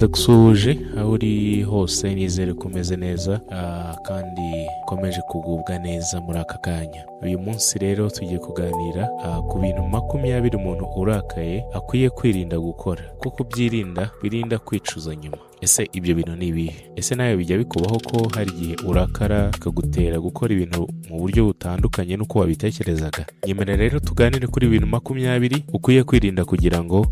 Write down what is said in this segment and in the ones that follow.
ndagusuhuje aho uri hose, nizere ko umeze neza kandi ukomeje kugubwa neza muri aka kanya. Uyu munsi rero tugiye kuganira ku bintu 20 umuntu urakaye akwiye kwirinda gukora, kuko byirinda birinda kwicuza nyuma. Ese ibyo bintu ni ibihe? Ese nawe bijya bikubaho ko hari igihe urakara bikagutera gukora ibintu mu buryo butandukanye n'uko wabitekerezaga? Nyemera rero tuganire kuri ibintu 20 ukwiye kwirinda kugira ngo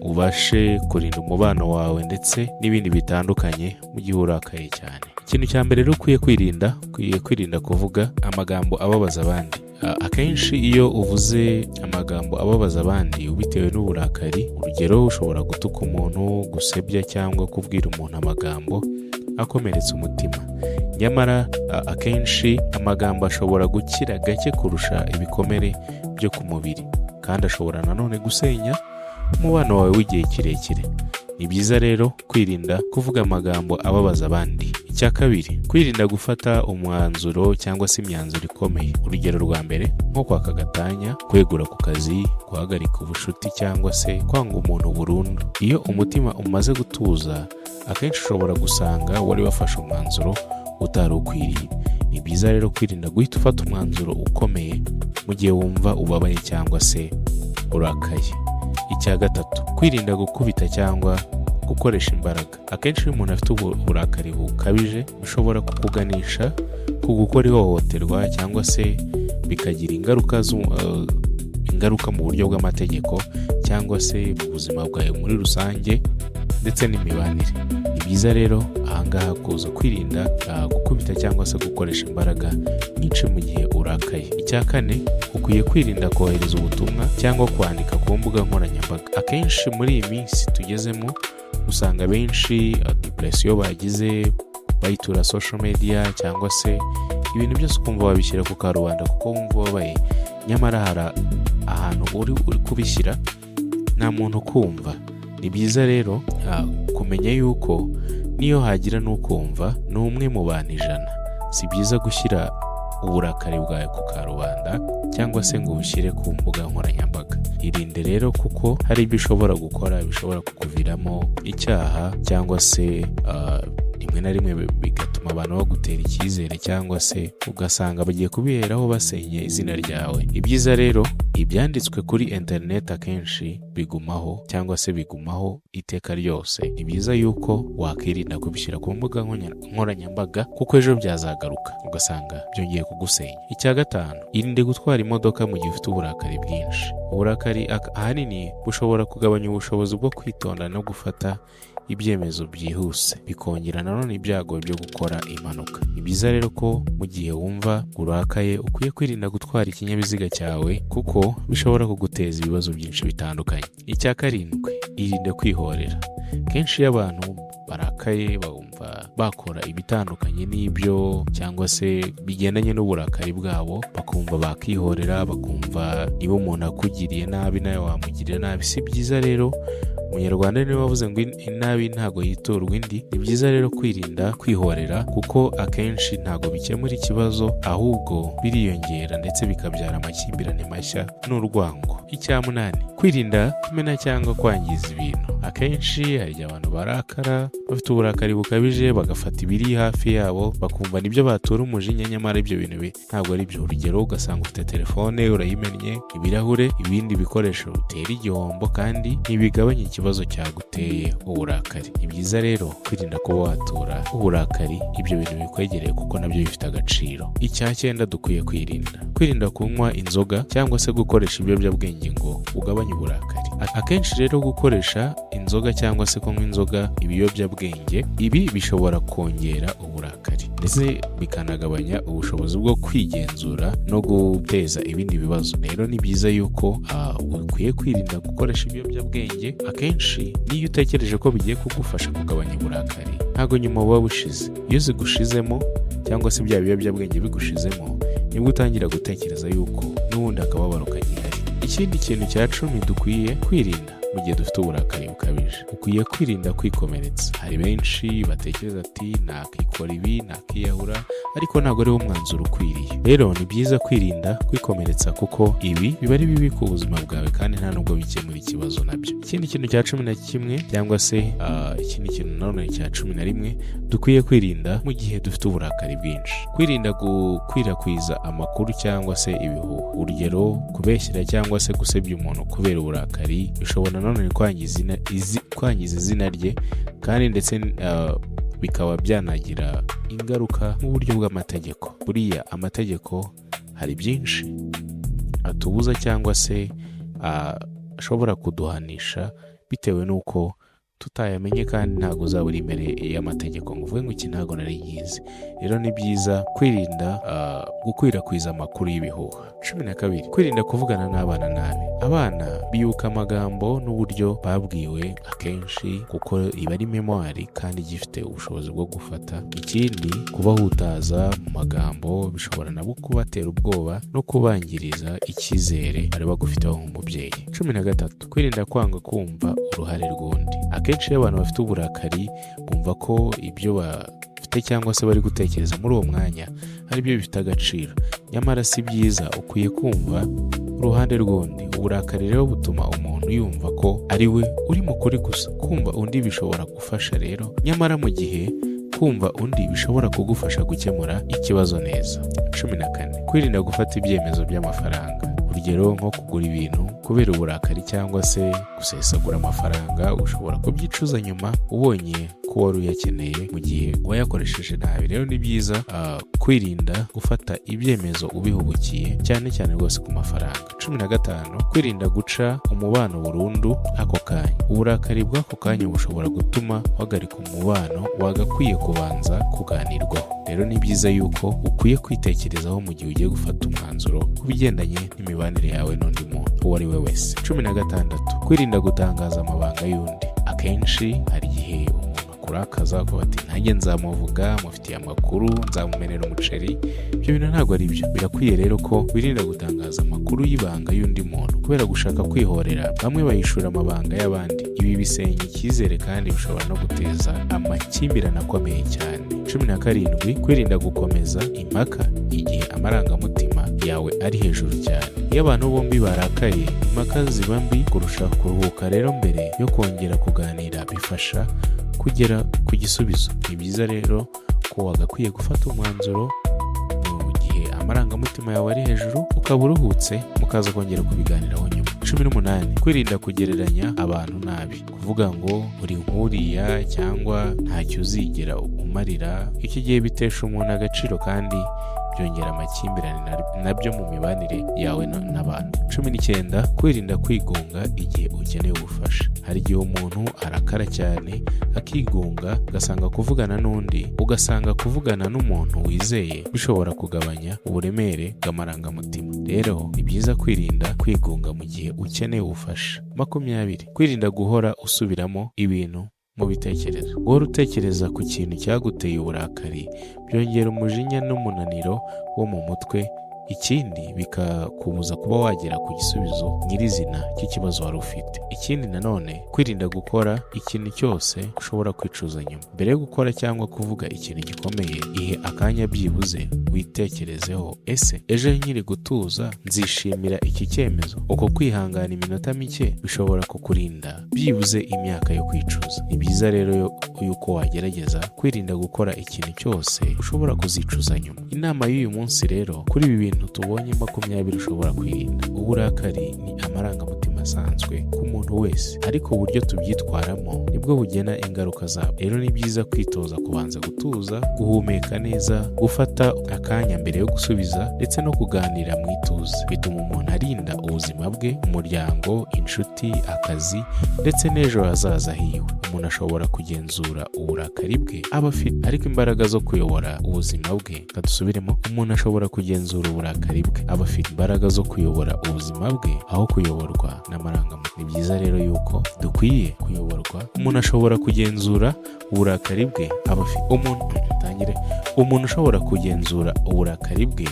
ubashe kurinda umubano wawe ndetse n'ibindi bitandukanye mu gihe urakaye cyane. Ikintu cya mbere rero ukwiye kwirinda kuvuga amagambo ababaza abandi. Akenshi iyo uvuze amagambo ababaza abandi ubitewe n'uburakari, urugero ushobora gutuka umuntu, gusebya cyangwa kubwira umuntu amagambo akomeretsa umutima. Nyamara akenshi amagambo ashobora gukira gake kurusha ibikomere byo ku mubiri, kandi ashobora nanone gusenya umubano wawe w'igihe kirekire. Ni byiza rero kwirinda kuvuga amagambo ababaza abandi. Icya kabiri, kwirinda gufata umwanzuro cyangwa se imyanzuro ikomeye. Urugero rwa mbere, nko kwaka agatanya, kwegura ku kazi, guhagarika ubushuti cyangwa se kwanga umuntu burundu. Iyo umutima umaze gutuza, akenshi ushobora gusanga wari wafashe umwanzuro utari ukwiriye. Ni byiza rero kwirinda guhita ufata umwanzuro ukomeye mu gihe wumva ubabaye cyangwa se urakaye. Icya gatatu, kwirinda gukubita cyangwa gukoresha imbaraga. Akenshi iyo umuntu afite uburakari bukabije bishobora kukuganisha ku gukora ihohoterwa cyangwa se bikagira ingaruka mu buryo bw'amategeko cyangwa se mu buzima bwawe muri rusange ndetse n'imibanire. Ni byiza rero ahangaha kuza kwirinda gukubita cyangwa se gukoresha imbaraga nyinshi mu gihe urakaye. Icya kane, ukwiye kwirinda kohereza ubutumwa cyangwa kwandika ku mbuga nkoranyambaga. Akenshi muri iyi minsi tugezemo usanga benshi depression bagize bayitura social media cyangwa se ibintu byose ukumva wabishyira ku karubanda kuko wumva wabaye. Nyamara hari ahantu uri kubishyira nta muntu kumva. Ni byiza rero kumenya yuko niyo hagira n'ukumva ni umwe mu bantu 100. Si byiza gushyira uburakari bwawe ku karubanda cyangwa se ngo ubushyire ku mbuga nkoranyambaga. Irinde rero kuko hari ibyo ushobora gukora bishobora kukuviramo icyaha cyangwa se rimwe na rimwe bigatuma abantu bagutera icyizere cyangwa se ugasanga bagiye kubiheraho basenye izina ryawe. Ibyiza rero, ibyanditswe kuri internet akenshi bigumaho cyangwa se bigumaho iteka ryose. Ni byiza yuko wakwirinda kubishyira ku mbuga nkoranyambaga kuko ejo byazagaruka ugasanga byongeye kugusenya. Icya gatanu, irinde gutwara imodoka mu gihe ufite uburakari bwinshi. Uburakari ahanini bushobora kugabanya ubushobozi bwo kwitonda no gufata ibyemezo byihuse, bikongera nanone ibyago byo gukora impanuka. Ni byiza rero ko mu gihe wumva urakaye ukwiye kwirinda gutwara ikinyabiziga cyawe kuko bishobora kuguteza ibibazo byinshi bitandukanye. Icya karindwi, irinde kwihorera. Kenshi iyo abantu barakaye bumva bakora ibitandukanye n'ibyo cyangwa se bigendanye n'uburakari bwabo, bakumva bakihorera, bakumva niba umuntu akugiriye nabi nawe wamugirira nabi. Si byiza rero. Umunyarwanda niwe wavuze ngo inabi ntago yiturwa indi. Ni byiza rero kwirinda kwihorera kuko akenshi ntago bikemura ikibazo, ahubwo biriyongera ndetse bikabyara amakimbirane mashya n'urwango. Icya munani, kwirinda kumena cyangwa kwangiza ibintu. Akenshi hari abantu barakara bafite uburakari bukabije bagafata ibiri hafi yabo bakumva nibyo batura umujinya, nyamara ibyo bintu ntabwo ari byo. Urugero, ugasanga ufite telefone urayimennye, ibirahure, ibindi bikoresho bitera igihombo kandi ntibigabanya ikibazo cyaguteye uburakari. Ni byiza rero kwirinda kuba watura uburakari ibyo bintu bikwegereye kuko nabyo bifite agaciro. Icya cyenda, dukwiye kwirinda kunywa inzoga cyangwa se gukoresha ibiyobyabwenge ngo ugabanye uburakari. Akenshi rero gukoresha inzoga cyangwa se kunywa inzoga, ibiyobyabwenge, ibi bishobora kongera uburakari ndetse bikanagabanya ubushobozi bwo kwigenzura no guteza ibindi bibazo. Rero ni byiza yuko ukwiye kwirinda gukoresha ibiyobyabwenge. Akenshi niyo utekereje ko bigiye kugufasha kugabanya uburakari, ntabwo nyuma buba bushize. Iyo zigushizemo cyangwa se bya biyobyabwenge bigushizemo, nibwo utangira gutekereza yuko n'ubundi akababaro kagihari. Ikindi kintu cya 10 dukwiye kwirinda mu gihe dufite uburakari bukabije. Ukwiye kwirinda kwikomeretsa. Hari benshi batekereza ati nakikora ibi, nakiyahura, ariko ntabwo ariwo mwanzuro ukwiriye. Rero ni byiza kwirinda kwikomeretsa kuko ibi biba ari bibi ku buzima bwawe kandi nta nubwo bikemura ikibazo nabyo. Ikindi kintu cya 11 cyangwa se ikindi kintu nanone cya 11 dukwiye kwirinda mu gihe dufite uburakari bwinshi. Kwirinda gukwirakwiza amakuru cyangwa se ibihuha. Urugero, kubeshyira cyangwa se gusebya umuntu kubera uburakari bishobora nanone kwangiza izina rye kandi ndetse bikaba byanagira ingaruka mu buryo bw'amategeko. Buriya amategeko hari byinshi atubuza cyangwa se ashobora kuduhanisha bitewe n'uko tutayamenye kandi ntabwo uzaba uri imbere y'amategeko ngo uvuge ngo iki ntabwo nari nyizi. Rero ni byiza kwirinda gukwirakwiza amakuru y'ibihuha. 12 kwirinda kuvugana n'abana nabi. Abana biyuka amagambo n'uburyo babwiwe akenshi kuko iba ari memwari kandi gifite ubushobozi bwo gufata. Ikindi, kubahutaza mu magambo bishobora nabo kubatera ubwoba no kubangiriza icyizere bari bagufiteho nk'umubyeyi. 13 kwirinda kwanga kumva uruhare rw'undi. Akenshi iyo abantu bafite uburakari bumva ko ibyo bafite cyangwa se bari gutekereza muri uwo mwanya ari byo bifite agaciro, nyamara si byiza. Ukwiye kumva uruhande rw'undi. Uburakari rero butuma umuntu yumva ko ari we uri mu kuri gusa. Kumva undi bishobora gufasha rero, nyamara mu gihe kumva undi bishobora kugufasha gukemura ikibazo neza. 14 kwirinda gufata ibyemezo by'amafaranga. Urugero, nko kugura ibintu kubera uburakari cyangwa se gusesagura amafaranga, ushobora kubyicuza nyuma ubonye ko wari uyakeneye mu gihe wayakoresheje nabi. Rero ni byiza kwirinda gufata ibyemezo ubihubukiye, cyane cyane rwose ku mafaranga. 15 kwirinda guca umubano burundu ako kanya. Uburakari bw'ako kanya bushobora gutuma uhagarika umubano wagakwiye kubanza kuganirwaho. Rero ni byiza yuko ukwiye kwitekerezaho mu gihe ugiye gufata umwanzuro ku bigendanye n'imibanire yawe n'undi muntu uwo ari we wese. 16 kwirinda gutangaza amabanga y'undi. Akenshi hari igihe umuntu kurakaza ko bati nanjye nzamuvuga, mufitiye amakuru, nzamumenera umuceri. Ibyo bintu ntabwo ari byo. Birakwiye rero ko wirinda gutangaza amakuru y'ibanga y'undi muntu kubera gushaka kwihorera. Bamwe bayishura amabanga y'abandi. Ibi bisenya icyizere kandi bishobora no guteza amakimbirane akomeye cyane. 17 kwirinda gukomeza impaka igihe amarangamutima yawe ari hejuru cyane. Iyo abantu bombi barakaye, impaka ziba mbi kurushaho. Kuruhuka rero mbere yo kongera kuganira bifasha kugera ku gisubizo. Ni byiza rero ko wagakwiye gufata umwanzuro mu gihe amarangamutima yawe ari hejuru, ukaba uruhutse mukaza kongera kubiganiraho nyuma. 18 kwirinda kugereranya abantu nabi. Kuvuga ngo uri nk'uriya cyangwa ntacyo uzigera umarira, iki gihe bitesha umuntu agaciro kandi byongera amakimbirane nabyo mu mibanire yawe n'abantu. 19 kwirinda kwigunga igihe ukeneye ubufasha. Hari igihe umuntu arakara cyane akigunga, ugasanga kuvugana n'umuntu wizeye bishobora kugabanya uburemere bw'amarangamutima. Rero ni byiza kwirinda kwigunga mu gihe ukeneye ubufasha. 20 kwirinda guhora usubiramo ibintu mu bitekerezo. Guhora utekereza ku kintu cyaguteye uburakari byongera umujinya n'umunaniro wo mu mutwe. Ikindi, bikakubuza kuba wagera ku gisubizo nyirizina cy'ikibazo wari ufite. Ikindi nanone, kwirinda gukora ikintu cyose ushobora kwicuza nyuma. Mbere yo gukora cyangwa kuvuga ikintu gikomeye, ihe akanya byibuze witekerezeho. Ese ejo nkiri gutuza nzishimira iki cyemezo? Uko kwihangana iminota mike bishobora kukurinda byibuze imyaka yo kwicuza. Ni byiza rero yuko wagerageza kwirinda gukora ikintu cyose ushobora kuzicuza nyuma. Inama y'uyu munsi rero, kuri ibi bintu tubonye 20 ushobora kwirinda. Uburakari ni amarangamutima asanzwe ku muntu wese, ariko uburyo tubyitwaramo nibwo bugena ingaruka zabo. Rero ni byiza kwitoza kubanza gutuza, guhumeka neza, gufata akanya mbere yo gusubiza ndetse no kuganira mu ituze. Bituma umuntu arinda ubuzima bwe, umuryango, inshuti, akazi ndetse n'ejo hazaza hiwe. Umuntu ashobora kugenzura uburakari bwe aba afite, ariko imbaraga zo kuyobora ubuzima bwe, kadusubiremo, umuntu ashobora kugenzura uburakari bwe aba afite imbaraga zo kuyobora ubuzima bwe aho kuyoborwa n'amarangamutima. Ni byiza rero yuko dukwiye kuyoborwa. Umuntu ashobora kugenzura uburakari bwe aba afite, umuntu ushobora kugenzura uburakari bwe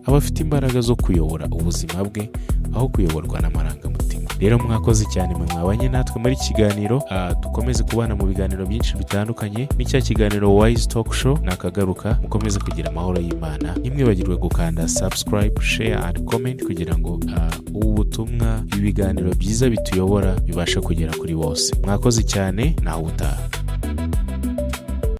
aba afite imbaraga zo kuyobora ubuzima bwe aho kuyoborwa n'amarangamutima. Rero mwakoze cyane mwe mwabanye natwe muri iki kiganiro, dukomeze kubana mu biganiro byinshi bitandukanye. N'icya kiganiro Wise Talk Show nakagaruka, mukomeze kugira amahoro y'Imana. Ntimwibagirwe gukanda subscribe, share and comment kugira ngo ubu butumwa, ibiganiro byiza bituyobora bibashe kugera kuri bose. Mwakoze cyane, nawe utaha.